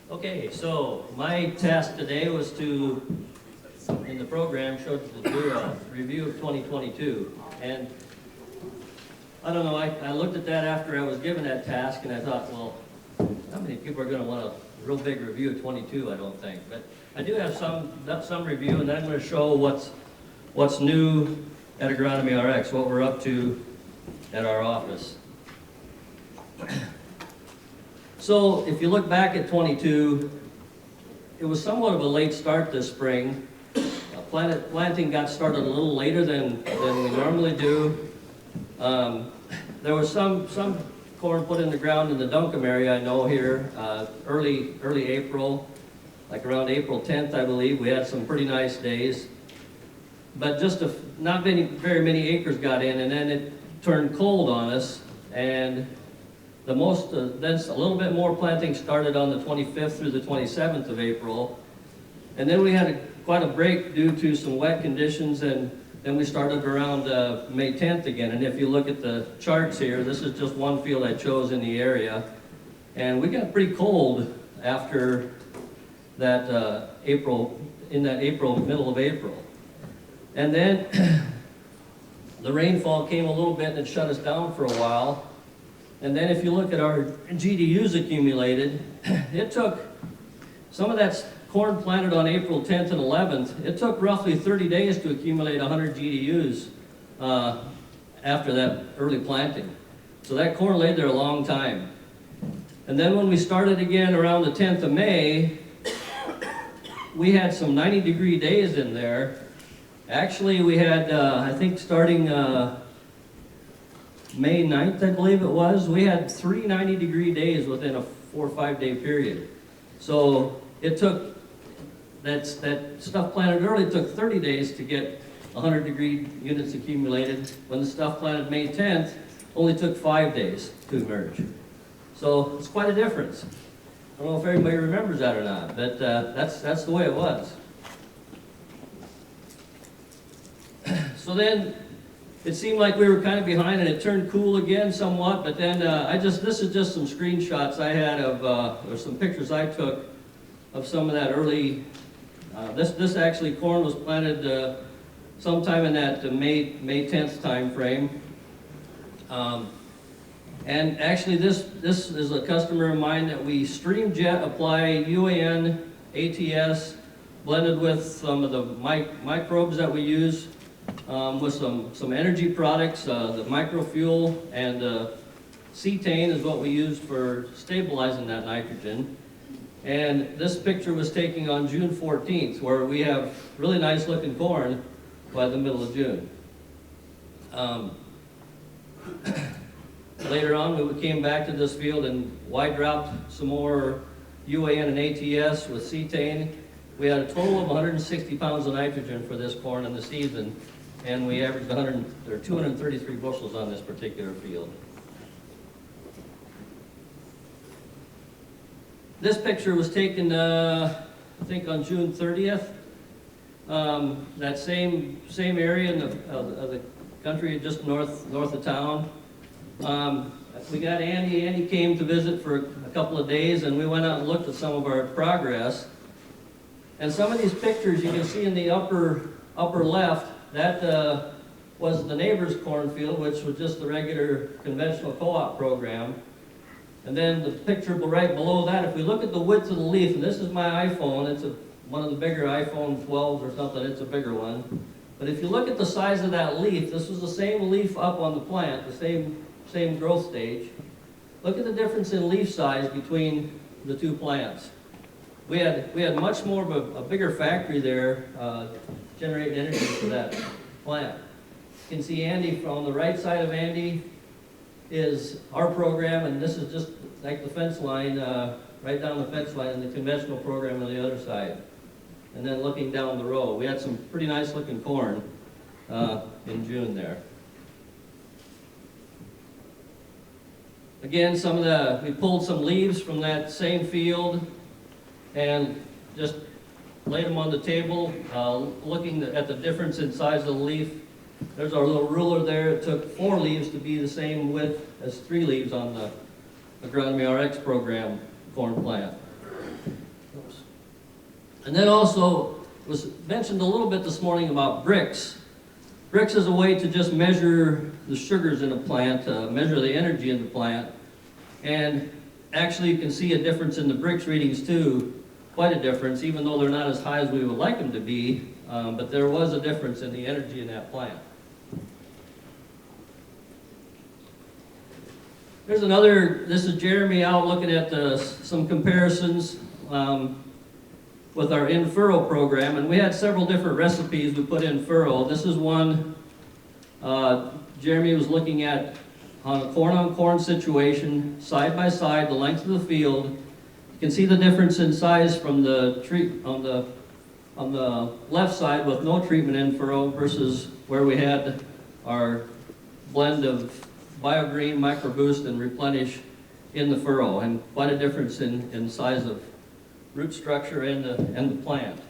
Okay, so my task today was to, in the program, showed to do a review of 2022. And I don't know, I looked at that after I was given that task and I thought, well, how many people are going to want a real big review of 22? I don't think. But I do have some review, and then I'm going to show what's new at Agronomy RX, what we're up to at our office. So if you look back at 22, it was somewhat of a late start this spring. Planting got started a little later than we normally do. There was some corn put in the ground in the Duncombe area, I know here, early April, like around April 10th, I believe. We had some pretty nice days. But just not very many acres got in, and then it turned cold on us, and then a little bit more planting started on the 25th through the 27th of April. And then we had quite a break due to some wet conditions, and then we started around May 10th again. And if you look at the charts here, this is just one field I chose in the area. And we got pretty cold after that middle of April. And then the rainfall came a little bit and it shut us down for a while. And then if you look at our GDUs accumulated, it took, some of that corn planted on April 10th and 11th, it took roughly 30 days to accumulate 100 GDUs after that early planting. So that corn laid there a long time. And then when we started again around the 10th of May, we had some 90-degree days in there. Actually, we had, I think starting May 9th, I believe it was, we had 3 90-degree days within a 4 or 5 day period. So it took, that stuff planted early took 30 days to get 100-degree units accumulated. When the stuff planted May 10th, only took 5 days to emerge. So it's quite a difference. I don't know if everybody remembers that or not, but that's the way it was. So then it seemed like we were kind of behind, and it turned cool again somewhat, but then this is just some screenshots I had of, or some pictures I took of some of that early, this actually corn was planted sometime in that May 10th time frame. And actually this is a customer of mine that we stream jet apply UAN, ATS, blended with some of the microbes that we use, with some energy products, the microfuel, and cetane is what we used for stabilizing that nitrogen. And this picture was taken on June 14th, where we have really nice looking corn by the middle of June. Later on, we came back to this field and wide dropped some more UAN and ATS with cetane. We had a total of 160 pounds of nitrogen for this corn in the season, and we averaged 233 bushels on this particular field. This picture was taken, I think, on June 30th. That same area of the country, just north of town. We got Andy. Andy came to visit for a couple of days, and we went out and looked at some of our progress. And some of these pictures you can see in the upper left, that was the neighbor's cornfield, which was just the regular conventional co-op program. And then the picture right below that, if we look at the width of the leaf, and this is my iPhone, it's one of the bigger iPhone 12s or something, it's a bigger one. But if you look at the size of that leaf, this was the same leaf up on the plant, the same growth stage. Look at the difference in leaf size between the two plants. We had much more of a bigger factory there generating energy for that plant. You can see Andy on the right side of Andy is our program, and this is just like the fence line, right down the fence line, and the conventional program on the other side. And then looking down the row, we had some pretty nice looking corn in June there. Again, we pulled some leaves from that same field and just laid them on the table, looking at the difference in size of the leaf. There's our little ruler there. It took 4 leaves to be the same width as 3 leaves on the Agronomy RX program corn plant. Oops. And then also was mentioned a little bit this morning about bricks. Bricks is a way to just measure the sugars in a plant, measure the energy in the plant. And actually you can see a difference in the bricks readings too, quite a difference, even though they're not as high as we would like them to be, but there was a difference in the energy in that plant. Here's another, this is Jeremy out looking at some comparisons with our in-furrow program, and we had several different recipes we put in furrow. This is one Jeremy was looking at on a corn-on-corn situation, side by side, the length of the field. You can see the difference in size from the tree on the left side with no treatment in furrow versus where we had our blend of BioGreen, MicroBoost, and Replenish in the furrow, and quite a difference in size of root structure and the plant.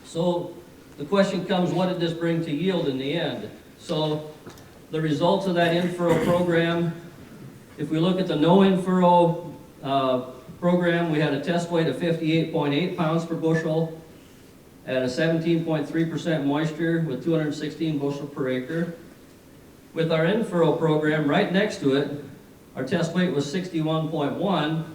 So the question comes, what did this bring to yield in the end? So the results of that in-furrow program, if we look at the no in-furrow program, we had a test weight of 58.8 pounds per bushel at a 17.3% moisture with 216 bushel per acre. With our in-furrow program right next to it, our test weight was 61.1,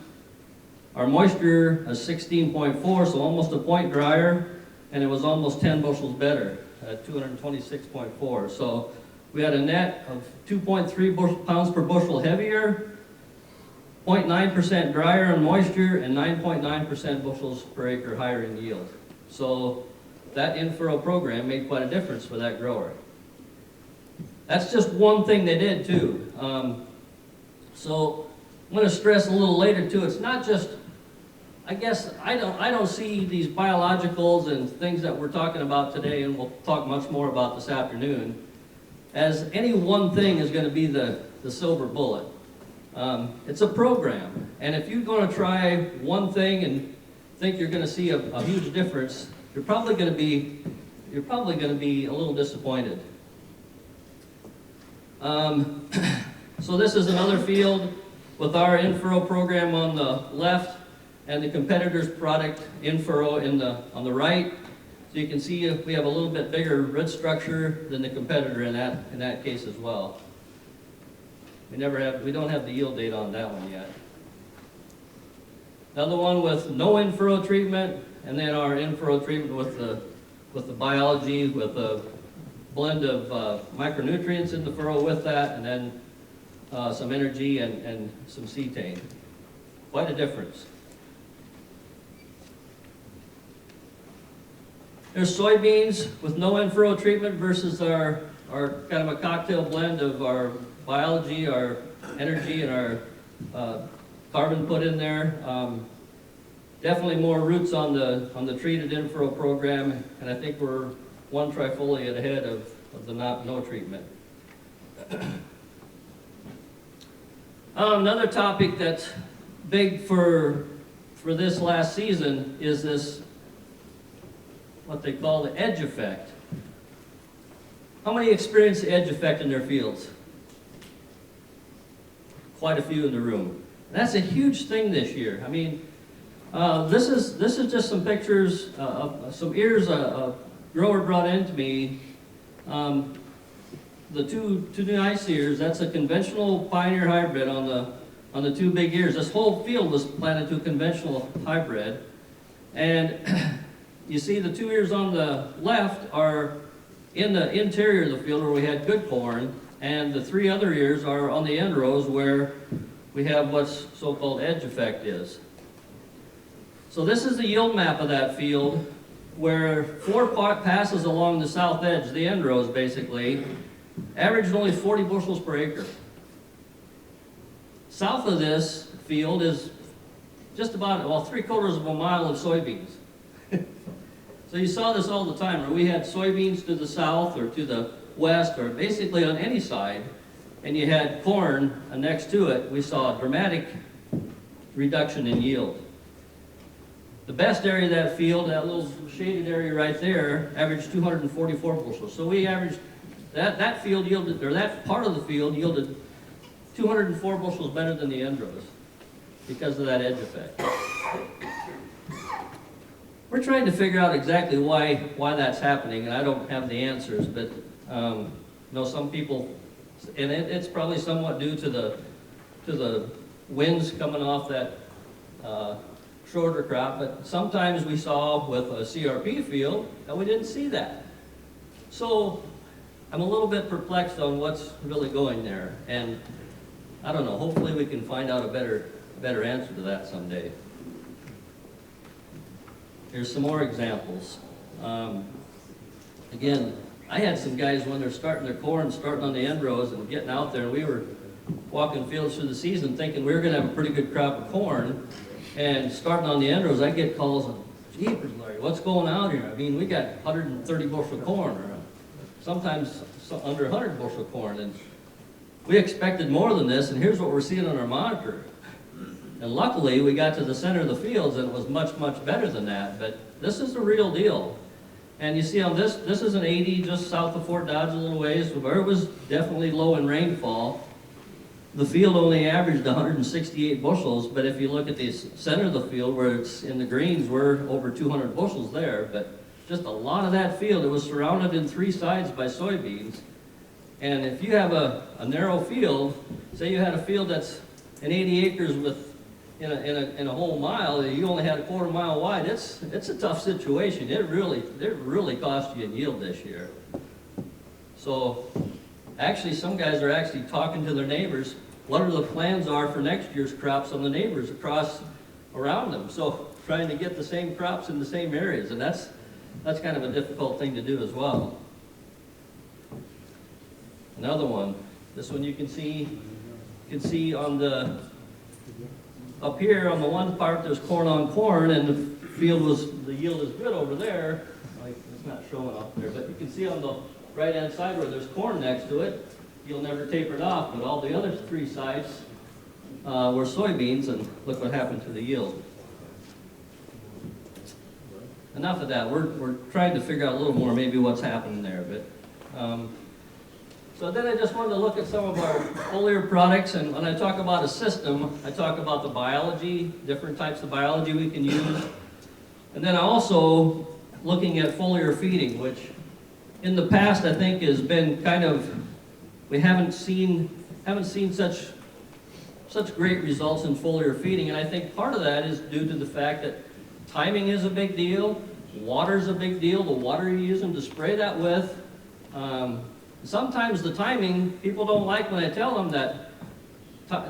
our moisture is 16.4, so almost a point drier, and it was almost 10 bushels better at 226.4. So we had a net of 2.3 pounds per bushel heavier, 0.9% drier in moisture, and 9.9% bushels per acre higher in yield. So that in-furrow program made quite a difference for that grower. That's just one thing they did too. So I'm going to stress a little later too, it's not just, I guess I don't see these biologicals and things that we're talking about today, and we'll talk much more about this afternoon, as any one thing is going to be the silver bullet. It's a program, and if you're going to try one thing and think you're going to see a huge difference, you're probably going to be a little disappointed. So this is another field with our in-furrow program on the left and the competitor's product in-furrow on the right. So you can see we have a little bit bigger root structure than the competitor in that case as well. We don't have the yield data on that one yet. Another one with no in-furrow treatment, and then our in-furrow treatment with the biology, with a blend of micronutrients in the furrow with that, and then some energy and some cetane. Quite a difference. There's soybeans with no in-furrow treatment versus our kind of a cocktail blend of our biology, our energy, and our carbon put in there. Definitely more roots on the treated in-furrow program, and I think we're one trifoliate ahead of the no treatment. Another topic that's big for this last season is this, what they call the edge effect. How many experience the edge effect in their fields? Quite a few in the room. That's a huge thing this year. I mean, this is just some pictures of some ears a grower brought in to me. The two nice ears, that's a conventional Pioneer hybrid on the two big ears. This whole field was planted to a conventional hybrid. And you see the two ears on the left are in the interior of the field where we had good corn, and the three other ears are on the end rows where we have what's so-called edge effect is. So this is the yield map of that field, where 4 passes along the south edge, the end rows basically, averaged only 40 bushels per acre. South of this field is just about, well, 3/4 of a mile of soybeans. So you saw this all the time, where we had soybeans to the south or to the west or basically on any side, and you had corn next to it. We saw a dramatic reduction in yield. The best area of that field, that little shaded area right there, averaged 244 bushels. So we averaged, that field yielded, or that part of the field yielded 204 bushels better than the end rows because of that edge effect. we're trying to figure out exactly why that's happening, and I don't have the answers, but you know, some people, and it's probably somewhat due to the winds coming off that shorter crop, but sometimes we saw with a CRP field that we didn't see that. So I'm a little bit perplexed on what's really going there, and I don't know, hopefully we can find out a better answer to that someday. Here's some more examples. Again, I had some guys when they're starting their corn, starting on the end rows and getting out there, and we were walking fields through the season thinking we were going to have a pretty good crop of corn, and starting on the end rows, I get calls of, "Jeepers, Larry, what's going on here? I mean, we got 130 bushel corn, or sometimes under 100 bushel corn, and we expected more than this, and here's what we're seeing on our monitor." And luckily, we got to the center of the fields, and it was much, much better than that, but this is the real deal. And you see on this is an 80 just south of Fort Dodge a little ways, where it was definitely low in rainfall. The field only averaged 168 bushels, but if you look at the center of the field where it's in the greens, we're over 200 bushels there. But just a lot of that field, it was surrounded in three sides by soybeans. And if you have a narrow field, say you had a field that's an 80 acres with in a whole mile, you only had a quarter mile wide, it's a tough situation. It really cost you in yield this year. So actually, some guys are actually talking to their neighbors, what are the plans are for next year's crops on the neighbors across around them. So trying to get the same crops in the same areas, and that's kind of a difficult thing to do as well. Another one, this one you can see on the, up here on the one part there's corn on corn, and the yield is good over there. Like, it's not showing up there, but you can see on the right hand side where there's corn next to it, you'll never taper it off, but all the other three sides were soybeans, and look what happened to the yield. Enough of that. We're trying to figure out a little more maybe what's happening there, but so then I just wanted to look at some of our foliar products, and when I talk about a system, I talk about the biology, different types of biology we can use, and then also looking at foliar feeding, which in the past I think has been kind of, we haven't seen such great results in foliar feeding, and I think part of that is due to the fact that timing is a big deal, water's a big deal, the water you're using to spray that with. Sometimes the timing, people don't like when I tell them that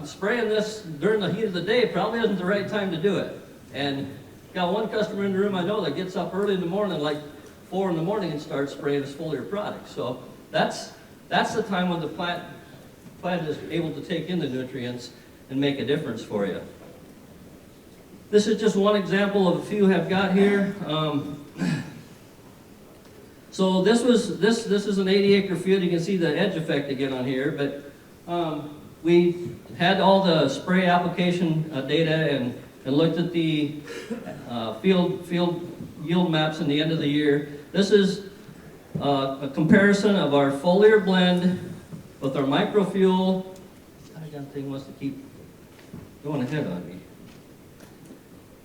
spraying this during the heat of the day probably isn't the right time to do it. And got one customer in the room I know that gets up early in the morning, like 4 in the morning, and starts spraying his foliar product. So that's the time when the plant is able to take in the nutrients and make a difference for you. This is just one example of a few I've got here. So this is an 80-acre field. You can see the edge effect again on here, but we had all the spray application data and looked at the field yield maps in the end of the year. This is a comparison of our foliar blend with our microfuel. That thing wants to keep going ahead on me.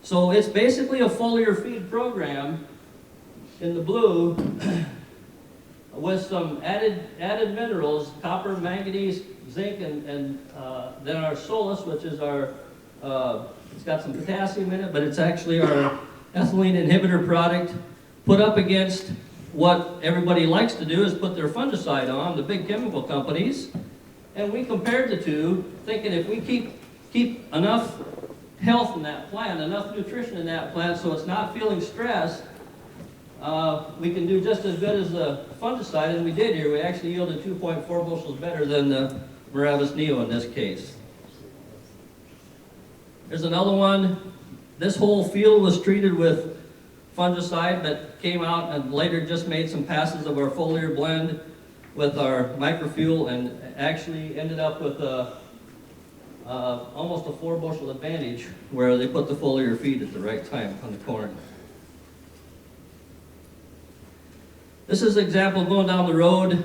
So it's basically a foliar feed program in the blue with some added minerals, copper, manganese, zinc, and then our Solus, which is our, it's got some potassium in it, but it's actually our ethylene inhibitor product, put up against what everybody likes to do is put their fungicide on, the big chemical companies, and we compared the two, thinking if we keep enough health in that plant, enough nutrition in that plant so it's not feeling stressed, we can do just as good as the fungicide, and we did here. We actually yielded 2.4 bushels better than the Miravis Neo in this case. There's another one. This whole field was treated with fungicide, but came out and later just made some passes of our foliar blend with our microfuel, and actually ended up with almost a 4 bushel advantage where they put the foliar feed at the right time on the corn. This is an example of going down the road.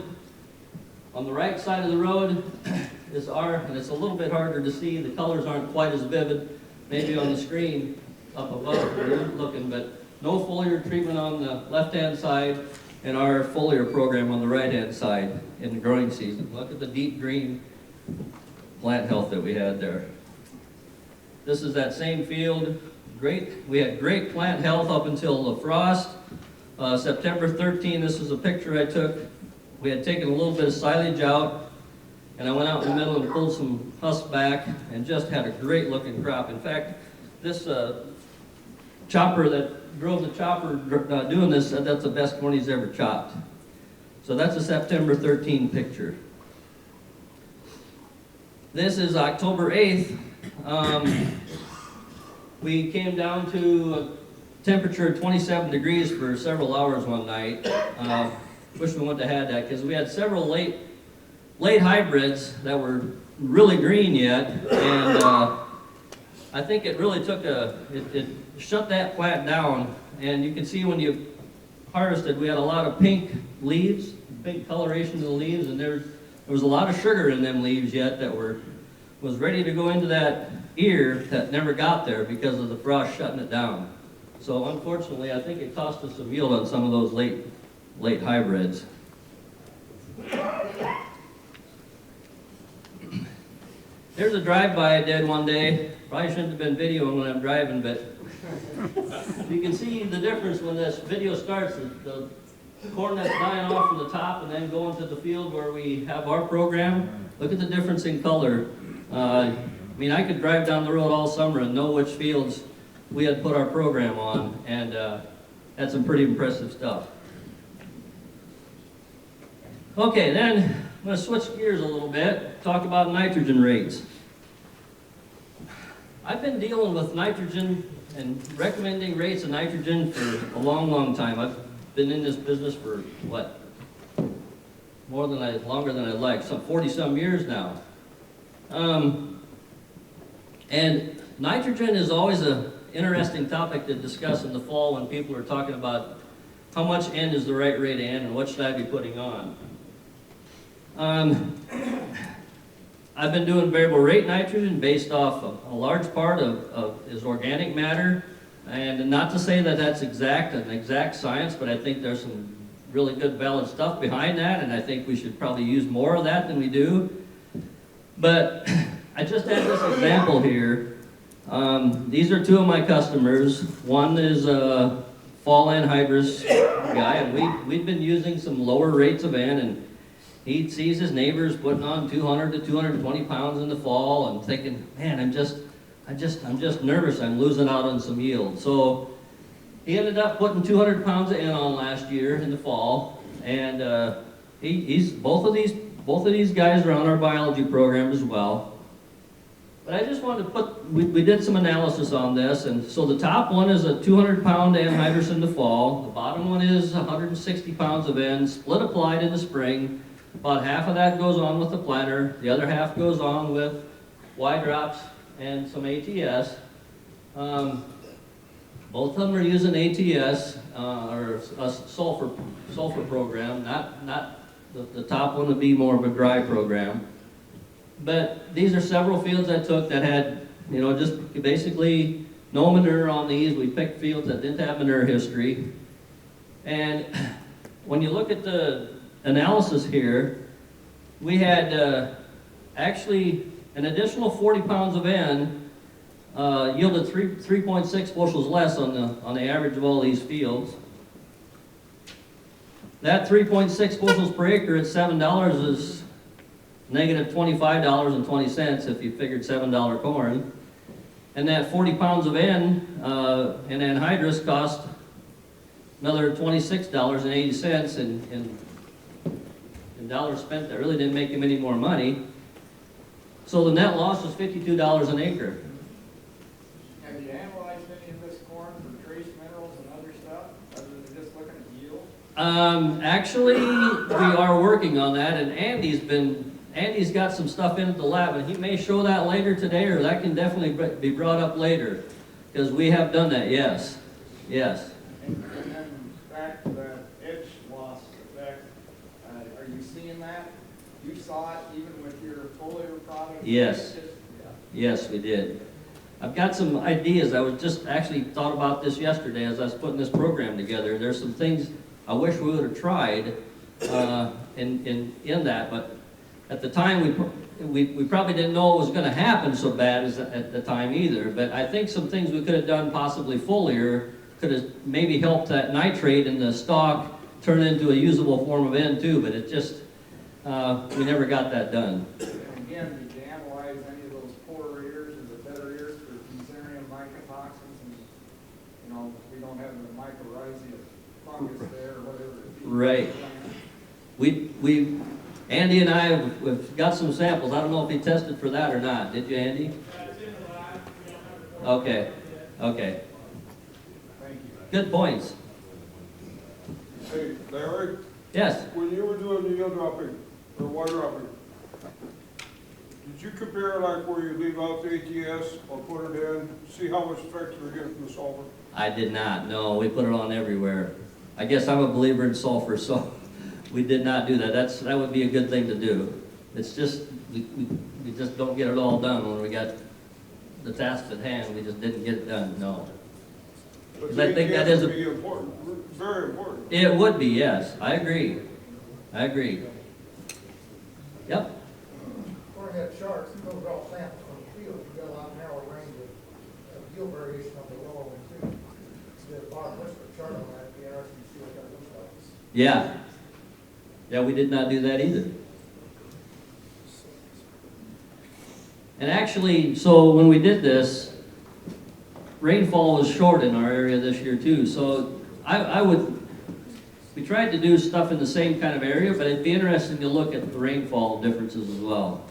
On the right side of the road is and it's a little bit harder to see, the colors aren't quite as vivid, maybe on the screen up above where you're looking, but no foliar treatment on the left-hand side, and our foliar program on the right-hand side in the growing season. Look at the deep green plant health that we had there. This is that same field. We had great plant health up until the frost. September 13, this is a picture I took. We had taken a little bit of silage out, and I went out in the middle and pulled some husks back and just had a great looking crop. In fact, this chopper that drove the chopper doing this said that's the best corn he's ever chopped. So that's a September 13 picture. This is October 8th. We came down to a temperature of 27 degrees for several hours one night. Wish we wouldn't have had that because we had several late hybrids that were really green yet, and I think it really took it shut that plant down. And you can see when you harvested, we had a lot of pink leaves, big coloration of the leaves, and there was a lot of sugar in them leaves yet that was ready to go into that ear that never got there because of the frost shutting it down. So unfortunately, I think it cost us some yield on some of those late hybrids. Here's a drive-by I did one day. Probably shouldn't have been videoing when I'm driving, but you can see the difference when this video starts. The corn that's dying off from the top and then going to the field where we have our program. Look at the difference in color. I mean, I could drive down the road all summer and know which fields we had put our program on, and had some pretty impressive stuff. Okay, then I'm going to switch gears a little bit, talk about nitrogen rates. I've been dealing with nitrogen and recommending rates of nitrogen for a long time. I've been in this business for, what, longer than I like, some 40-some years now. And nitrogen is always an interesting topic to discuss in the fall when people are talking about how much N is the right rate of N and what should I be putting on. I've been doing variable rate nitrogen based off of a large part of is organic matter, and not to say that that's an exact science, but I think there's some really good valid stuff behind that, and I think we should probably use more of that than we do. But I just had this example here. These are two of my customers. One is a fall anhydrous guy, and we've been using some lower rates of N, and he sees his neighbors putting on 200 to 220 pounds in the fall and thinking, man, I'm just nervous, I'm losing out on some yield. So he ended up putting 200 pounds of N on last year in the fall, and both of these guys are on our biology program as well. But I just wanted to we did some analysis on this, and so the top one is a 200-pound anhydrous in the fall. The bottom one is 160 pounds of N, split applied in the spring. About half of that goes on with the planter. The other half goes on with Y drops and some ATS. Both of them are using ATS or a sulfur program. Not the top one would be more of a dry program. But these are several fields I took that had, just basically no manure on these. We picked fields that didn't have manure history. And when you look at the analysis here, we had actually an additional 40 pounds of N yielded 3.6 bushels less on the average of all these fields. That 3.6 bushels per acre at $7 is negative $25.20 if you figured $7 corn. And that 40 pounds of N in anhydrous cost another $26.80 in dollars spent that really didn't make him any more money. So the net loss was $52 an acre. Have you analyzed any of this corn for trace minerals and other stuff, other than just looking at yield? Actually, we are working on that, and Andy's got some stuff in at the lab, and he may show that later today, or that can definitely be brought up later, because we have done that, yes. And then back to the edge loss effect, are you seeing that? You saw it even with your foliar product? Yes. Yes, we did. I've got some ideas. I was just actually thought about this yesterday as I was putting this program together. There's some things I wish we would have tried in that, but at the time we probably didn't know it was going to happen so bad as at the time either. But I think some things we could have done possibly foliar could have maybe helped that nitrate in the stalk turn into a usable form of N2, but it just, we never got that done. And again, did you analyze any of those poorer ears or the better ears for fusarium mycotoxins? And, you know, we don't have the mycorrhizia fungus there or whatever it is. Right. Andy and I have got some samples. I don't know if he tested for that or not. Did you, Andy? Okay. Okay. Thank you. Good points. Hey, Larry, Yes. when you were doing the yield dropping, or water dropping, did you compare like where you leave out the ATS or put it in, see how much effect you were getting from the sulfur? I did not. No, we put it on everywhere. I guess I'm a believer in sulfur, so we did not do that. That would be a good thing to do. It's just, we just don't get it all done when we got the task at hand. We just didn't get it done, no. But I think that is would be important, very important. It would be, yes. I agree. I agree. Yep. Or you had charts, those are all samples from the field, you got a lot narrower range of yield variation on the lower one too. So the bottom list of chart on that, it'd be interesting to see what that looks like. Yeah. Yeah, we did not do that either. And actually, so when we did this, rainfall was short in our area this year too. So we tried to do stuff in the same kind of area, but it'd be interesting to look at the rainfall differences as well.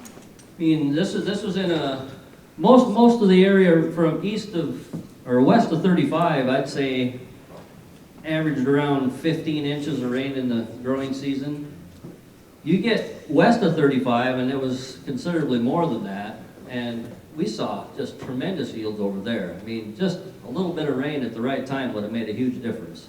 I mean, this was in most of the area from east of, or west of 35, I'd say averaged around 15 inches of rain in the growing season. You get west of 35 and it was considerably more than that, and we saw just tremendous yields over there. I mean, just a little bit of rain at the right time would have made a huge difference.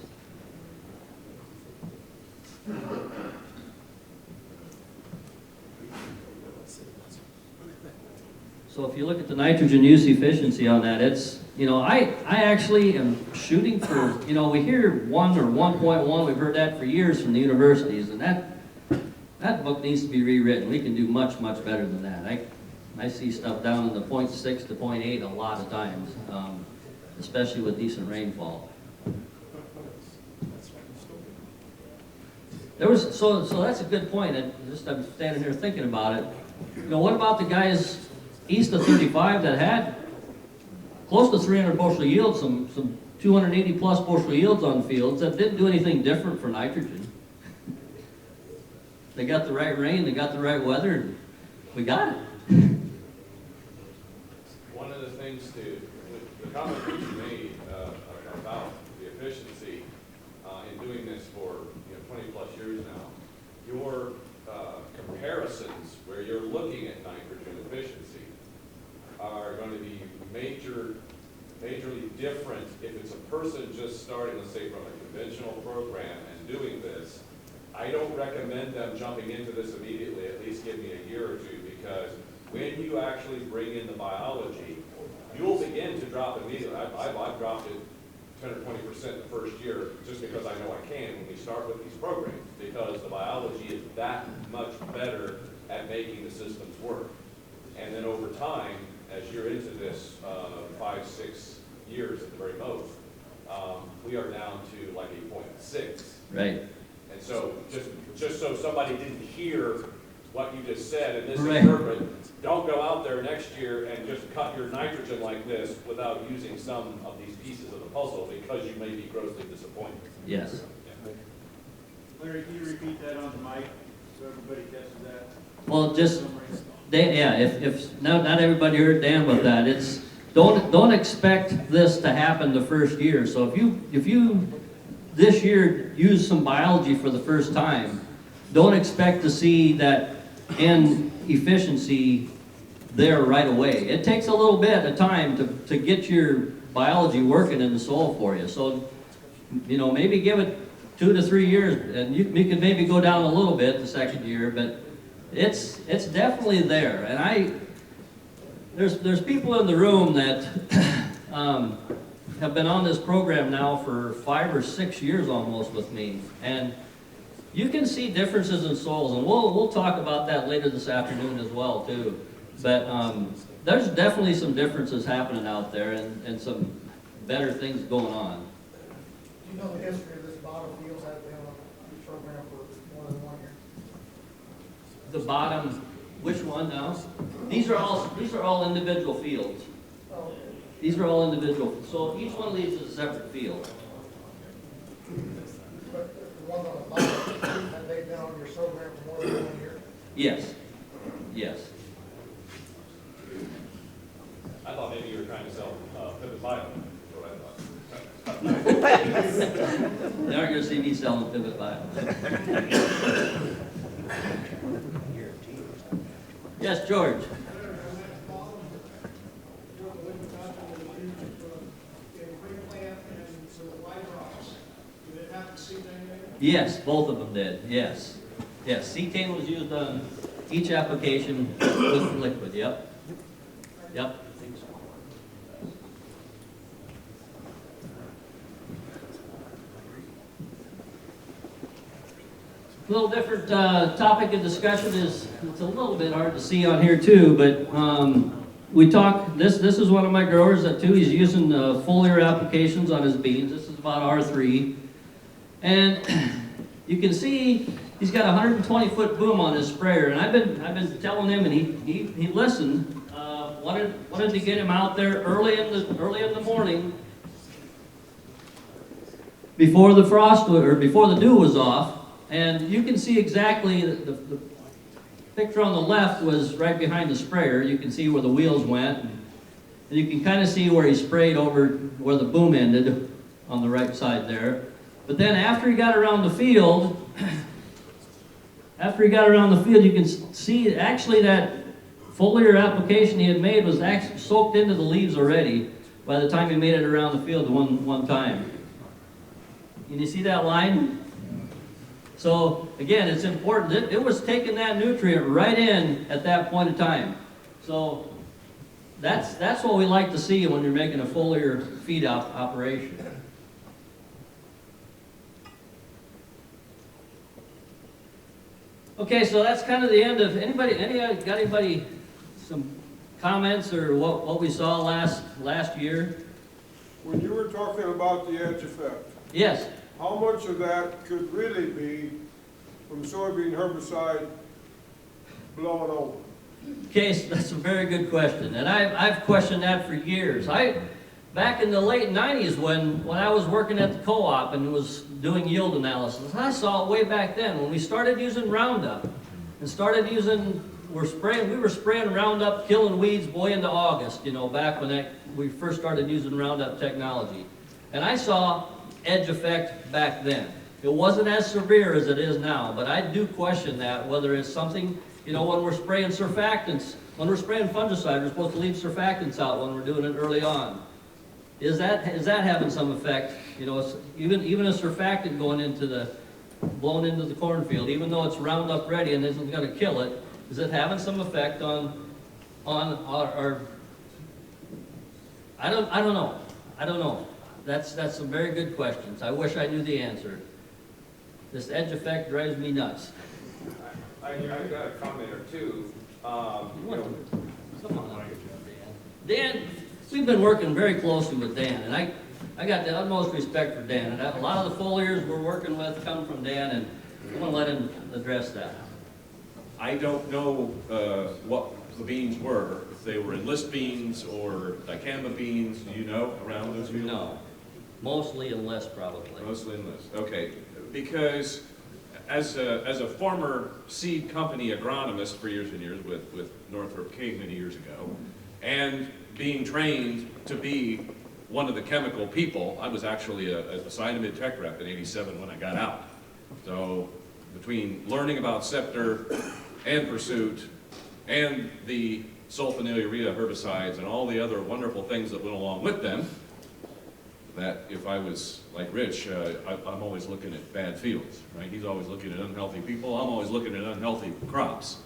So if you look at the nitrogen use efficiency on that, it's, you know, I actually am shooting for, you know, we hear 1 or 1.1, we've heard that for years from the universities, and that book needs to be rewritten. We can do much, much better than that. I see stuff down in the 0.6 to 0.8 a lot of times, especially with decent rainfall. So that's a good point. I'm standing here thinking about it. You know, what about the guys east of 35 that had close to 300 bushel yields, some 280 plus bushel yields on fields that didn't do anything different for nitrogen? They got the right rain, they got the right weather, and we got it. One of the things the comment that you made about the efficiency in doing this for 20 plus years now, your comparisons where you're looking at nitrogen efficiency are going to be majorly different if it's a person just starting, let's say, from a conventional program and doing this. I don't recommend them jumping into this immediately. At least give me a year or two, because when you actually bring in the biology, you'll begin to drop immediately. I've dropped it 10 or 20% the first year just because I know I can when we start with these programs, because the biology is that much better at making the systems work. And then over time, as you're into this 5, 6 years at the very most, we are down to like 8.6. Right. And so just so somebody didn't hear what you just said and Right. misinterpret, don't go out there next year and just cut your nitrogen like this without using some of these pieces of the puzzle, because you may be grossly disappointed. Yes. Larry, can you repeat that on the mic so everybody catches that? Well, just if not everybody heard Dan with that. It's don't expect this to happen the first year. So if you this year use some biology for the first time, don't expect to see that N efficiency there right away. It takes a little bit of time to get your biology working in the soil for you. So, you know, maybe give it 2 to 3 years, and you can maybe go down a little bit the second year, but it's definitely there. And there's people in the room that have been on this program now for 5 or 6 years almost with me, and you can see differences in soils, and we'll talk about that later this afternoon as well too. But there's definitely some differences happening out there, and some better things going on. Do you know the history of this bottom fields that have been on the program for more than 1 year? The bottom, which one now? These are all individual fields. Oh, okay. These are all individual, so each one of these is a separate field. But the one on the bottom, have they been on your program for more than 1 year? Yes, yes. I thought maybe you were trying to sell Pivot Bio, that's what I thought. They aren't gonna see me selling Pivot Bio. Yes, George? Yes, both of them did, yes. Yes, cetane was used on each application with liquid, yep. Yep. A little different topic of discussion is, it's a little bit hard to see on here too, but we talk, this is one of my growers that too, he's using foliar applications on his beans. This is about R3. And you can see he's got a 120-foot boom on his sprayer, and I've been telling him, and he listened. Wanted to get him out there early in the morning before the frost or before the dew was off, and you can see exactly the picture on the left was right behind the sprayer. You can see where the wheels went, and you can kind of see where he sprayed over where the boom ended on the right side there. But then after he got around the field, you can see actually that foliar application he had made was actually soaked into the leaves already by the time he made it around the field one time. Can you see that line? So again, it's important. It was taking that nutrient right in at that point in time. So that's what we like to see when you're making a foliar feed operation. Okay, so that's kind of the end of anybody some comments or what we saw last year? When you were talking about the edge effect, Yes. how much of that could really be from soybean herbicide blowing over? Okay, so that's a very good question, and I've questioned that for years. Back in the late 90s when I was working at the co-op and was doing yield analysis, I saw it way back then when we started using Roundup and we were spraying Roundup, killing weeds way into August, back when we first started using Roundup technology. And I saw edge effect back then. It wasn't as severe as it is now, but I do question that, whether it's something, when we're spraying surfactants, when we're spraying fungicide, we're supposed to leave surfactants out when we're doing it early on. Is that having some effect? Even a surfactant blown into the cornfield, even though it's Roundup ready and isn't going to kill it, is it having some effect on our? I don't know. That's some very good questions. I wish I knew the answer. This edge effect drives me nuts. I've got a comment or two. Come on, Dan. We've been working very closely with Dan, and I got the utmost respect for Dan. And a lot of the foliars we're working with come from Dan, and I'm going to let him address that. I don't know what the beans were, if they were enlist beans or dicamba beans, do you know, around those fields? No, mostly enlist probably. Mostly enlist, okay. Because as a former seed company agronomist for years and years with Northrop King many years ago, and being trained to be one of the chemical people, I was actually a Cyanamid Tech rep in '87 when I got out. So between learning about Scepter and Pursuit and the sulfonylurea herbicides and all the other wonderful things that went along with them, that if I was like Rich, I'm always looking at bad fields, right? He's always looking at unhealthy people. I'm always looking at unhealthy crops.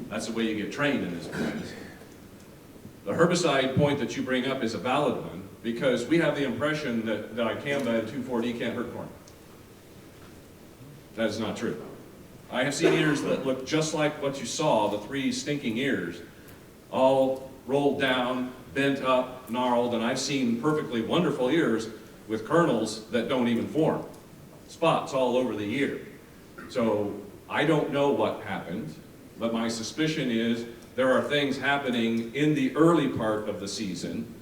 That's the way you get trained in this business. The herbicide point that you bring up is a valid one, because we have the impression that dicamba and 2,4-D can't hurt corn. That is not true. I have seen ears that look just like what you saw, the 3 stinking ears, all rolled down, bent up, gnarled, and I've seen perfectly wonderful ears with kernels that don't even form. Spots all over the ear. So I don't know what happened, but my suspicion is there are things happening in the early part of the season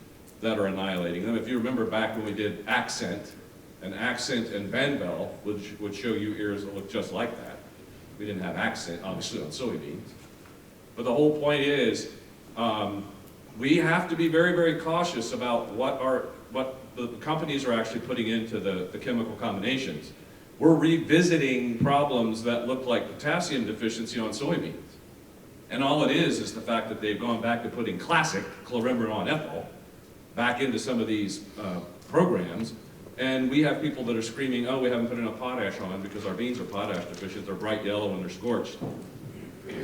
that are annihilating them. If you remember back when we did Accent and Banbell, which would show you ears that look just like that. We didn't have Accent, obviously, on soybeans. But the whole point is, we have to be very, very cautious about what the companies are actually putting into the chemical combinations. We're revisiting problems that look like potassium deficiency on soybeans. And all it is the fact that they've gone back to putting classic chlorimiron ethyl back into some of these programs. And we have people that are screaming, oh, we haven't put enough potash on because our beans are potash deficient, they're bright yellow and they're scorched.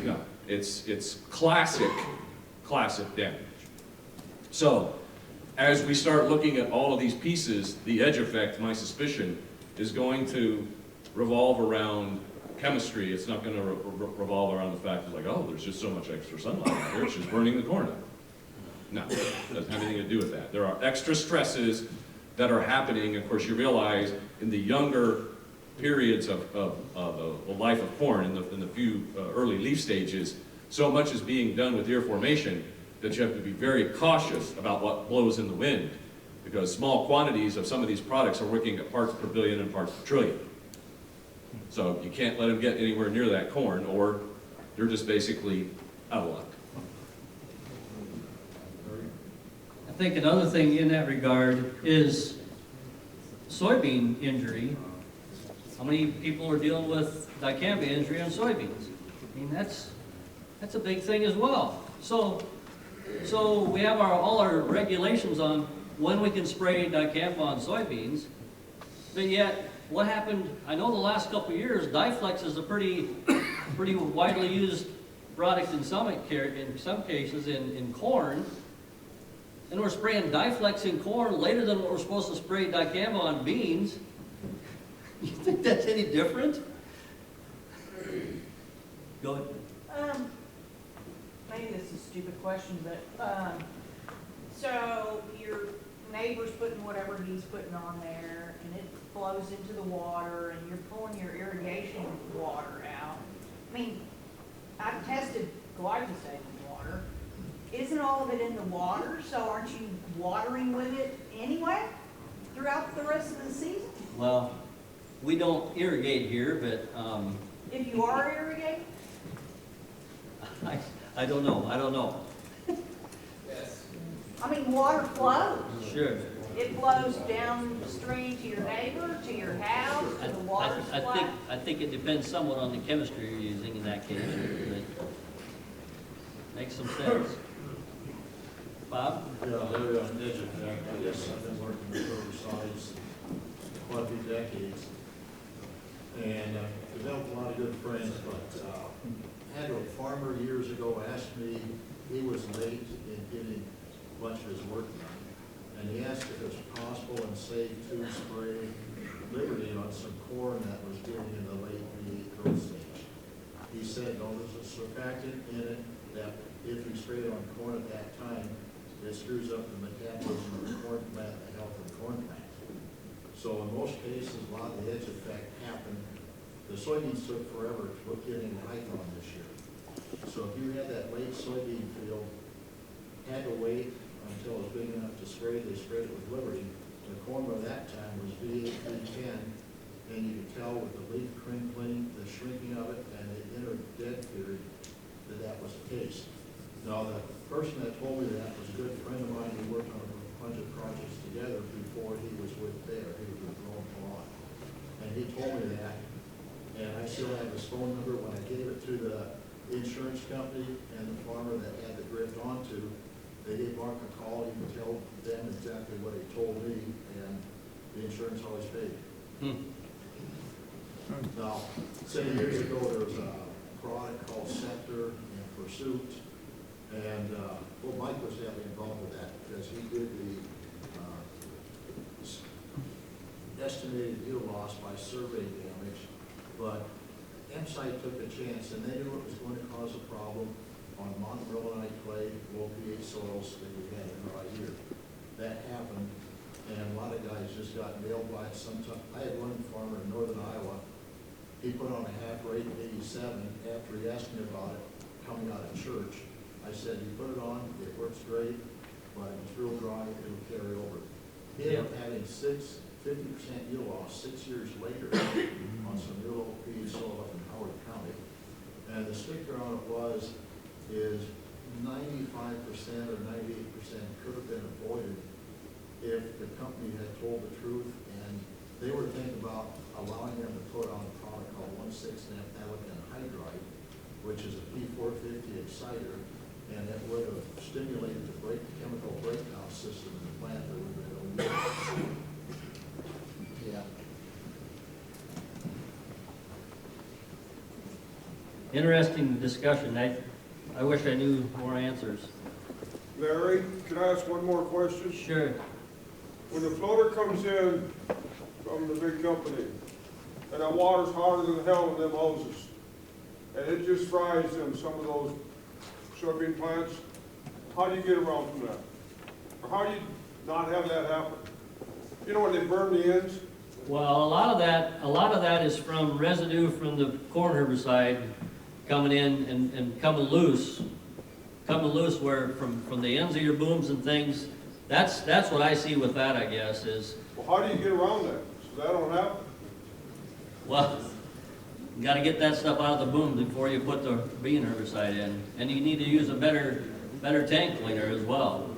No, it's classic damage. So, as we start looking at all of these pieces, the edge effect, my suspicion, is going to revolve around chemistry. It's not going to revolve around the fact that, like, oh, there's just so much extra sunlight out here, it's just burning the corn up. No, it doesn't have anything to do with that. There are extra stresses that are happening. Of course, you realize in the younger periods of the life of corn, in the few early leaf stages, so much is being done with ear formation that you have to be very cautious about what blows in the wind, because small quantities of some of these products are working at parts per billion and parts per trillion. So you can't let them get anywhere near that corn, or you're just basically out of luck. I think another thing in that regard is soybean injury. How many people are dealing with dicamba injury on soybeans? I mean, that's a big thing as well. So we have all our regulations on when we can spray dicamba on soybeans, but yet what happened? I know the last couple of years, Diflex is a pretty widely used product in some cases in corn, and we're spraying Diflex in corn later than what we're supposed to spray dicamba on beans. You think that's any different? Go ahead. Maybe this is a stupid question, but, so your neighbor's putting whatever he's putting on there, and it flows into the water, and you're pulling your irrigation water out. I mean, I've tested glyphosate in water. Isn't all of it in the water, so aren't you watering with it anyway throughout the rest of the season? Well, we don't irrigate here, but If you are irrigating? I don't know. Yes. I mean, water flows. Sure. It flows downstream to your neighbor, to your house, to the water supply. I think it depends somewhat on the chemistry you're using in that case. But makes some sense. Bob? Yeah, Larry, on edge of that, I guess I've been working with herbicides quite a few decades. And developed a lot of good friends, but I had a farmer years ago ask me, he was late in getting much of his work done. And he asked if it was possible and save 2 spray Liberty on some corn that was getting in the late V8 growth stage. He said, no, there's a surfactant in it that if you spray it on corn at that time, it screws up the metabolism of the corn plant and the health of the corn plant. So in most cases, a lot of the edge effect happened. The soybeans took forever to get any height on this year. So if you had that late soybean field, had to wait until it was big enough to spray, they sprayed it with Liberty. The corn by that time was V8, V10, and you could tell with the leaf crinkling, the shrinking of it, and the inner dead period that was the case. Now, the person that told me that was a good friend of mine. We worked on a bunch of projects together before he was with Bayer. He was with Rowan Pallon. And he told me that, and I still have his phone number. When I gave it to the insurance company and the farmer that had the drift onto, they gave Mark a call. He could tell them exactly what he told me, and the insurance always paid. Now, say years ago, there was a product called Scepter and Pursuit, And, well, Mike was heavily involved with that because he did the estimated yield loss by survey damage, but M-Site took a chance and they knew it was going to cause a problem on montmorillonite clay, low pH soils that we had in dry year. That happened, and a lot of guys just got nailed by it sometime. I had one farmer in northern Iowa, he put on a half rate 87 after he asked me about it coming out of church. I said, you put it on, it works great, but if it's real dry, it'll carry over. He ended up having 50% yield loss 6 years later on some real low pH soil up in Howard County. And the sticker on it is 95% or 98% could have been avoided if the company had told the truth, and they were thinking about allowing them to put on a product called 1,6-naphthalene hydride, which is a P450 exciter, and it would have stimulated the chemical breakdown system in the plant that would have been yeah. Interesting discussion. I wish I knew more answers. Larry, can I ask one more question? Sure. When the floater comes in from the big company, and that water's hotter than hell in them hoses, and it just fries them, some of those soybean plants, how do you get around from that? Or how do you not have that happen? You know when they burn the ends? Well, a lot of that is from residue from the corn herbicide coming in and coming loose where from the ends of your booms and things. That's what I see with that, I guess, is. Well, how do you get around that? So that don't happen? Well, you gotta get that stuff out of the boom before you put the bean herbicide in. And you need to use a better tank cleaner as well.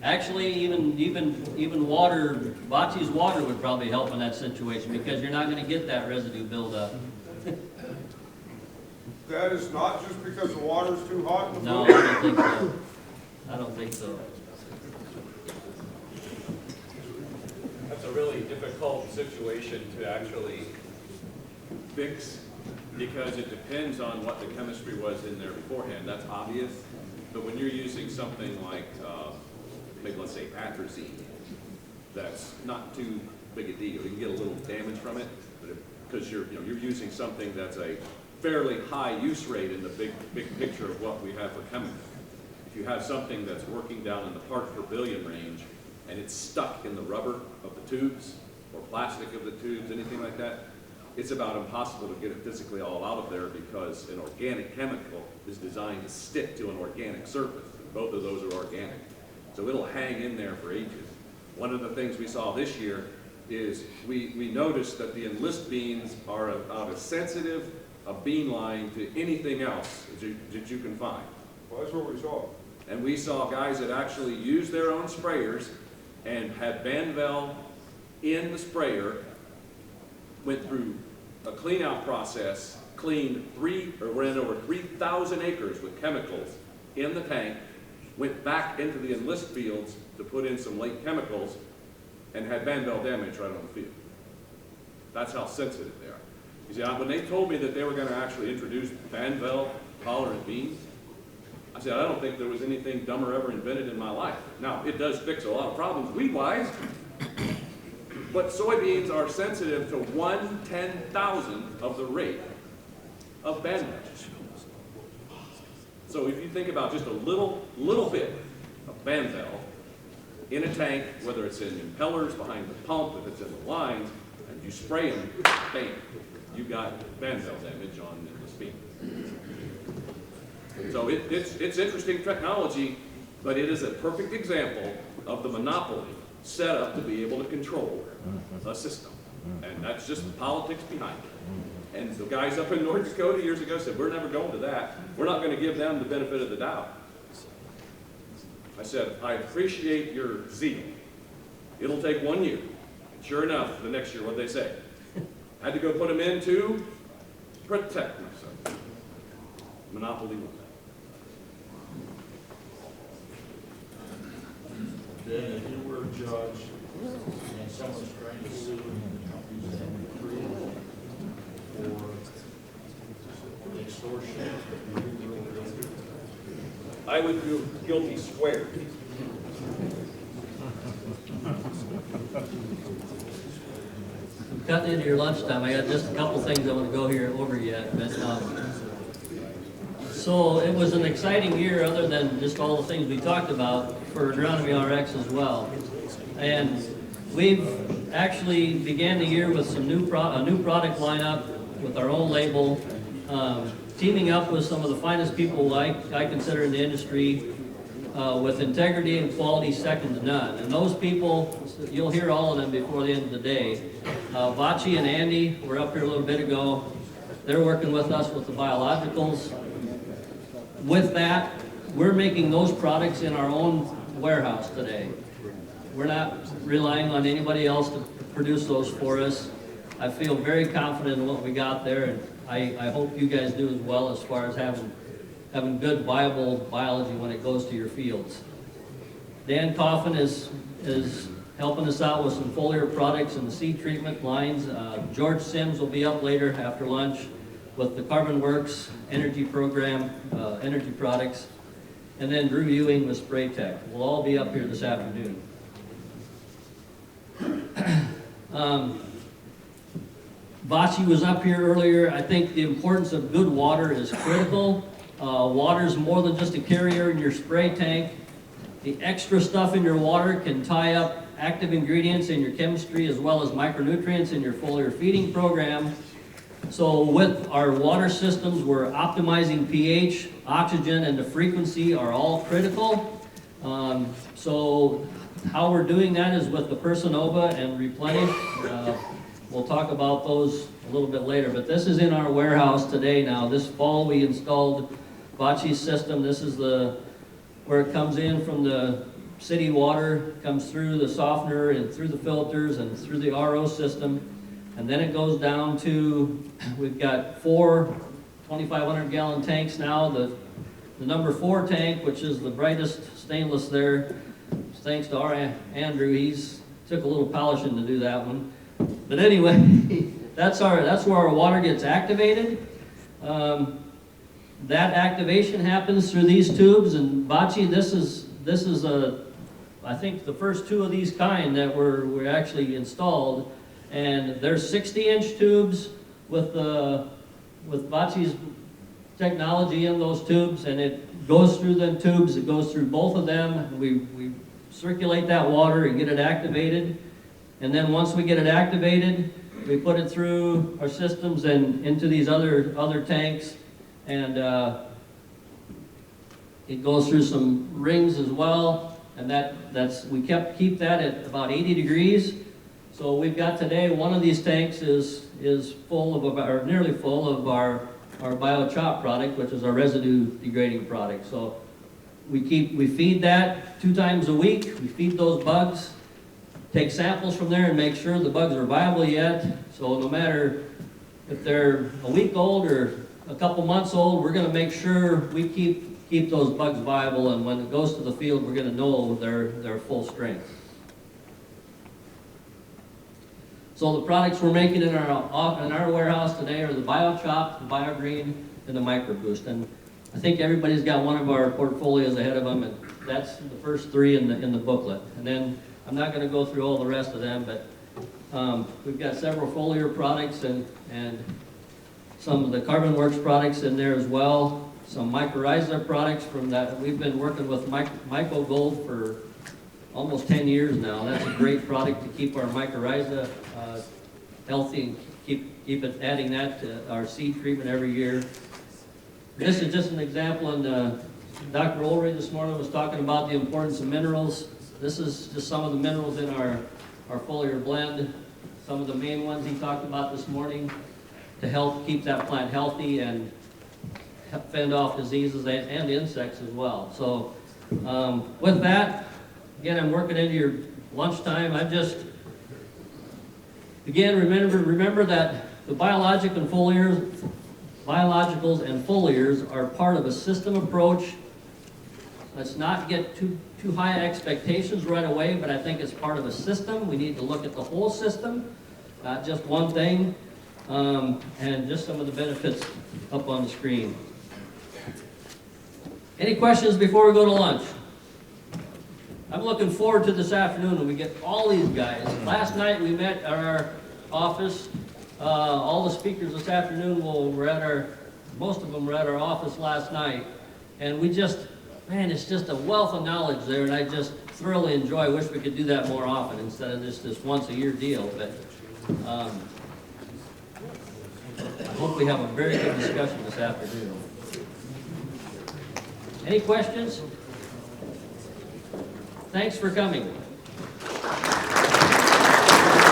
Actually, even water, Bocce's water would probably help in that situation because you're not gonna get that residue buildup. That is not just because the water's too hot in the No, boom? I don't think so. I don't think so. That's a really difficult situation to actually Fix, because it depends on what the chemistry was in there beforehand, that's obvious. But when you're using something like, maybe let's say atrazine, that's not too big a deal. You can get a little damage from it, but because you're using something that's a fairly high use rate in the big picture of what we have for chemicals. If you have something that's working down in the parts per billion range and it's stuck in the rubber of the tubes or plastic of the tubes, anything like that, it's about impossible to get it physically all out of there because an organic chemical is designed to stick to an organic surface. Both of those are organic. So it'll hang in there for ages. One of the things we saw this year is we noticed that the enlist beans are about as sensitive a bean line to anything else that you can find. Well, that's what we saw. And we saw guys that actually used their own sprayers and had Banvel in the sprayer, went through a clean out process, cleaned ran over 3,000 acres with chemicals in the tank, went back into the enlist fields to put in some late chemicals, and had Banvel damage right on the field. That's how sensitive they are. You see, when they told me that they were going to actually introduce Banvel tolerant beans, I said, I don't think there was anything dumber ever invented in my life. Now, it does fix a lot of problems weed-wise, but soybeans are sensitive to 1/10,000th of the rate of Banvel. So if you think about just a little bit of Banvel in a tank, whether it's in impellers, behind the pump, if it's in the lines, and you spray them, bam, you got Banvel damage on the bean. So it's interesting technology, but it is a perfect example of the monopoly set up to be able to control a system. And that's just the politics behind it. And the guys up in North Dakota years ago said, we're never going to that. We're not going to give them the benefit of the doubt. I said, I appreciate your zeal. It'll take 1 year. And sure enough, the next year, what'd they say? I had to go put them in to protect myself. Monopoly won. Then if you were a judge and someone's trying to sue the companies that have created for extortion, you would really I would feel guilty squared. Cutting into your lunchtime, I got just a couple things I want to go here over yet, but, so it was an exciting year, other than just all the things we talked about, for Agronomy RX as well. And we've actually began the year with some a new product lineup with our own label, teaming up with some of the finest people I consider in the industry, with integrity and quality second to none. And those people, you'll hear all of them before the end of the day. Vachi and Andy were up here a little bit ago. They're working with us with the biologicals. With that, we're making those products in our own warehouse today. We're not relying on anybody else to produce those for us. I feel very confident in what we got there, and I hope you guys do as well, as far as having good, viable biology when it goes to your fields. Dan Coffin is helping us out with some foliar products and the seed treatment lines. George Sims will be up later after lunch with the Carbon Works energy program, energy products. And then Drew Ewing with Spray Tech. We'll all be up here this afternoon. Vachi was up here earlier. I think the importance of good water is critical. Water is more than just a carrier in your spray tank. The extra stuff in your water can tie up active ingredients in your chemistry, as well as micronutrients in your foliar feeding program. So with our water systems, we're optimizing pH, oxygen, and the frequency are all critical. So how we're doing that is with the Personova and Replenish. We'll talk about those a little bit later, but this is in our warehouse today now. This fall we installed Vachi's system. This is where it comes in from the city water, comes through the softener and through the filters and through the RO system. And then it goes down to, we've got 4 2,500 gallon tanks now. The number 4 tank, which is the brightest stainless there, thanks to our Andrew, he's took a little polishing to do that one. But anyway, that's where our water gets activated. That activation happens through these tubes, and Vachi, this is I think the first 2 of these kind that were actually installed. And there's 60-inch tubes with Vachi's technology in those tubes, and it goes through them tubes. It goes through both of them. We circulate that water and get it activated. And then once we get it activated, we put it through our systems and into these other tanks, and it goes through some rings as well. And we keep that at about 80 degrees. So we've got today, one of these tanks is full of or nearly full of our biochop product, which is our residue degrading product. So we feed that 2 times a week. We feed those bugs, take samples from there and make sure the bugs are viable yet. So no matter if they're a week old or a couple months old, we're going to make sure we keep those bugs viable, and when it goes to the field, we're going to know they're full strength. So the products we're making in our warehouse today are the Biochop, the BioGreen, and the MicroBoost. And I think everybody's got one of our portfolios ahead of them, and that's the first 3 in the booklet. And then I'm not going to go through all the rest of them, but we've got several foliar products and some of the Carbon Works products in there as well. Some mycorrhiza products from that. We've been working with Myco Gold for almost 10 years now. That's a great product to keep our mycorrhiza healthy and keep it adding that to our seed treatment every year. This is just an example, and Dr. Ulrich this morning was talking about the importance of minerals. This is just some of the minerals in our foliar blend. Some of the main ones he talked about this morning to help keep that plant healthy and fend off diseases and insects as well. So with that, again, I'm working into your lunchtime. Again, remember that the biologicals and foliars are part of a system approach. Let's not get too high expectations right away, but I think it's part of a system. We need to look at the whole system, not just one thing, and just some of the benefits up on the screen. Any questions before we go to lunch? I'm looking forward to this afternoon when we get all these guys. Last night we met at our office. All the speakers this afternoon were at most of them were at our office last night. And we just, man, it's just a wealth of knowledge there, and I just thoroughly enjoy. I wish we could do that more often instead of just this once a year deal. But I hope we have a very good discussion this afternoon. Any questions? Thanks for coming.